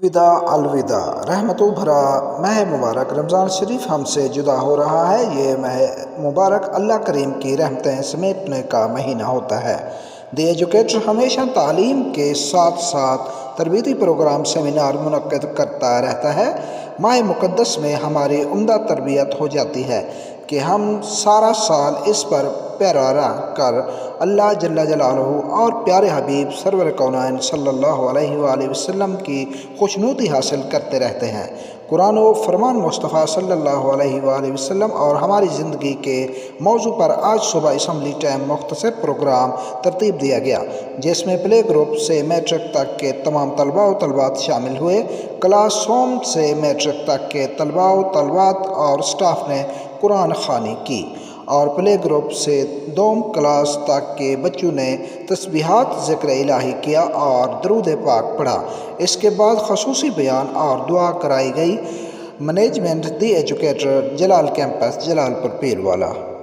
الوداع رحمتوں بھرا ماہ مبارک رمضان شریف ہم سے جدا ہو رہا ہے۔ یہ ماہ مبارک اللہ کریم کی رحمتیں سمیٹنے کا مہینہ ہوتا ہے۔ دی ایجوکیٹر ہمیشہ تعلیم کے ساتھ ساتھ تربیتی پروگرام سیمینار منعقد کرتا رہتا ہے۔ ماہ مقدس میں ہماری عمدہ تربیت ہو جاتی ہے کہ ہم سارا سال اس پر پیرا رہ کر اللہ جل جلالہ اور پیارے حبیب سرور کونین صلی اللہ علیہ وآلہ وسلم کی خوشنودی حاصل کرتے رہتے ہیں۔ قرآن و فرمان مصطفیٰ صلی اللہ علیہ وآلہ وسلم اور ہماری زندگی کے موضوع پر آج صبح اسمبلی ٹائم مختصر پروگرام ترتیب دیا گیا، جس میں پلے گروپ سے میٹرک تک کے تمام طلباء و طالبات شامل ہوئے۔ کلاس ہوم سے میٹرک تک کے طلباء و طالبات اور سٹاف نے قرآن خوانی کی اور پلے گروپ سے دوم کلاس تک کے بچوں نے تسبیحات، ذکر الہی کیا اور درود پاک پڑھا۔ اس کے بعد خصوصی بیان اور دعا کرائی گئی۔ مینجمنٹ دی ایجوکیٹر، جلال کیمپس، جلال پور پیروالا۔